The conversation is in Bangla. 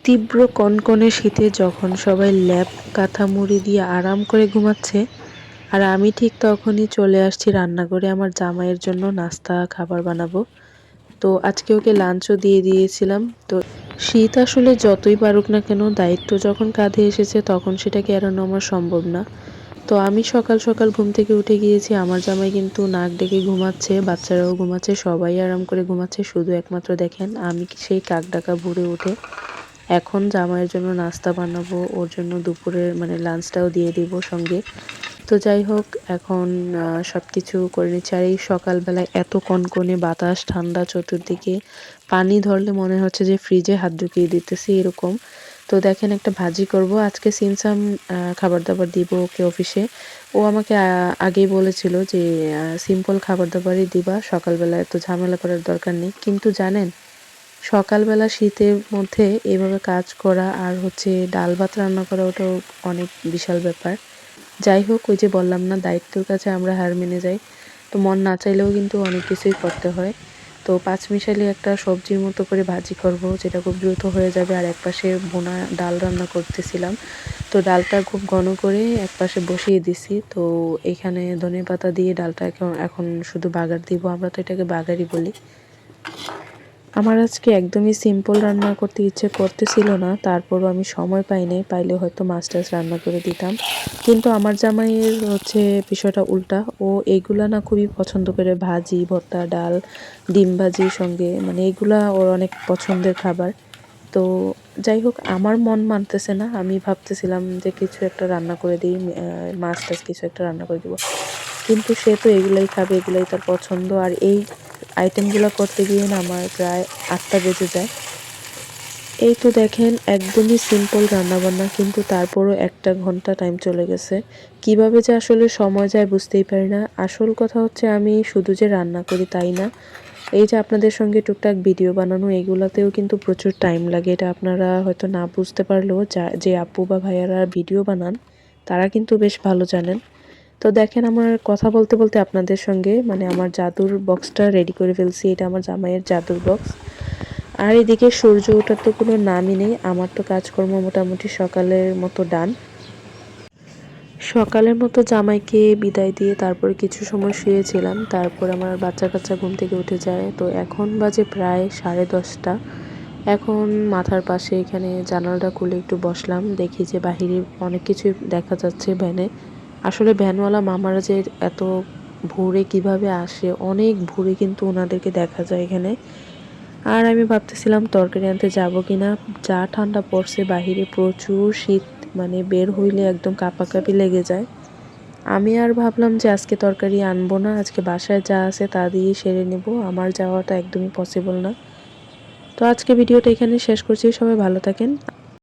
তীব্র কনকনে শীতে যখন সবাই ল্যাপ কাঁথা মুড়ি দিয়ে আরাম করে ঘুমাচ্ছে, আর আমি ঠিক তখনই চলে আসছি রান্নাঘরে আমার জামাইয়ের জন্য নাস্তা খাবার বানাবো। তো আজকে ওকে লাঞ্চও দিয়ে দিয়েছিলাম। তো শীত আসলে যতই পারুক না কেন, দায়িত্ব যখন কাঁধে এসেছে তখন সেটাকে এড়ানো আমার সম্ভব না। তো আমি সকাল সকাল ঘুম থেকে উঠে গিয়েছি, আমার জামাই কিন্তু নাক ডেকে ঘুমাচ্ছে, বাচ্চারাও ঘুমাচ্ছে, সবাই আরাম করে ঘুমাচ্ছে, শুধু একমাত্র দেখেন আমি সেই কাক ডাকা ভোরে উঠে এখন জামাইয়ের জন্য নাস্তা বানাবো, ওর জন্য দুপুরের মানে লাঞ্চটাও দিয়ে দিব সঙ্গে। তো যাই হোক, এখন সবকিছু করে নিচ্ছি। আর এই সকালবেলায় এত কনকনে বাতাস, ঠান্ডা চতুর্দিকে, পানি ধরলে মনে হচ্ছে যে ফ্রিজে হাত ঢুকিয়ে দিতেছি এরকম। তো দেখেন, একটা ভাজি করব আজকে, সিমসাম খাবার দাবার দিব ওকে অফিসে। ও আমাকে আগেই বলেছিল যে সিম্পল খাবার দাবারই দিবা, সকালবেলা এত ঝামেলা করার দরকার নেই। কিন্তু জানেন, সকালবেলা শীতের মধ্যে এভাবে কাজ করা আর হচ্ছে ডাল ভাত রান্না করা, ওটাও অনেক বিশাল ব্যাপার। যাই হোক, ওই যে বললাম না, দায়িত্বের কাছে আমরা হার মেনে যাই। তো মন না চাইলেও কিন্তু অনেক কিছুই করতে হয়। তো পাঁচমিশালি একটা সবজির মতো করে ভাজি করব, যেটা খুব দ্রুত হয়ে যাবে। আর একপাশে ভুনা ডাল রান্না করতেছিলাম। তো ডালটা খুব ঘন করে একপাশে বসিয়ে দিছি। তো এখানে ধনেপাতা দিয়ে ডালটা এখন এখন শুধু বাগার দিব, আমরা তো এটাকে বাগারই বলি। আমার আজকে একদমই সিম্পল রান্না করতে ইচ্ছে করতেছিল না, তারপরও আমি সময় পাই নাই, পাইলে হয়তো মাছ টাছ রান্না করে দিতাম। কিন্তু আমার জামাইয়ের হচ্ছে বিষয়টা উল্টা, ও এইগুলা না খুবই পছন্দ করে, ভাজি ভর্তা ডাল ডিম ভাজির সঙ্গে, মানে এগুলা ওর অনেক পছন্দের খাবার। তো যাই হোক, আমার মন মানতেছে না, আমি ভাবতেছিলাম যে কিছু একটা রান্না করে দিই, মাছ টাছ কিছু একটা রান্না করে দিব। কিন্তু সে তো এগুলাই খাবে, এগুলাই তার পছন্দ। আর এই আইটেমগুলো করতে গিয়ে না আমার প্রায় ৮টা বেজে যায়। এই তো দেখেন, একদমই সিম্পল রান্নাবান্না, কিন্তু তারপরও 1 ঘন্টা টাইম চলে গেছে। কিভাবে যে আসলে সময় যায় বুঝতেই পারি না। আসল কথা হচ্ছে, আমি শুধু যে রান্না করি তাই না, এই যে আপনাদের সঙ্গে টুকটাক ভিডিও বানানো, এগুলাতেও কিন্তু প্রচুর টাইম লাগে। এটা আপনারা হয়তো না বুঝতে পারলেও যে আপু বা ভাইয়ারা ভিডিও বানান, তারা কিন্তু বেশ ভালো জানেন। তো দেখেন, আমার কথা বলতে বলতে আপনাদের সঙ্গে মানে আমার জাদুর বক্সটা রেডি করে ফেলছি। এটা আমার জামাইয়ের জাদুর বক্স। আর এদিকে সূর্য ওঠার তো কোনো নামই নেই, আমার তো কাজকর্ম মোটামুটি সকালের মতো ডান। সকালের মতো জামাইকে বিদায় দিয়ে তারপরে কিছু সময় শুয়েছিলাম, তারপর আমার বাচ্চা কাচ্চা ঘুম থেকে উঠে যায়। তো এখন বাজে প্রায় 10:30। এখন মাথার পাশে এখানে জানালাটা খুলে একটু বসলাম, দেখি যে বাহিরে অনেক কিছুই দেখা যাচ্ছে ভ্যানে। আসলে ভ্যানওয়ালা মামারা যে এত ভোরে কিভাবে আসে, অনেক ভোরে কিন্তু ওনাদেরকে দেখা যায় এখানে। আর আমি ভাবতেছিলাম তরকারি আনতে যাব কিনা, যা ঠান্ডা পড়ছে বাহিরে, প্রচুর শীত, মানে বের হইলে একদম কাঁপাকাঁপি লেগে যায়। আমি আর ভাবলাম যে আজকে তরকারি আনবো না, আজকে বাসায় যা আছে তা দিয়েই সেরে নেব, আমার যাওয়াটা একদমই পসিবল না। তো আজকে ভিডিওটা এখানে শেষ করছি, সবাই ভালো থাকেন।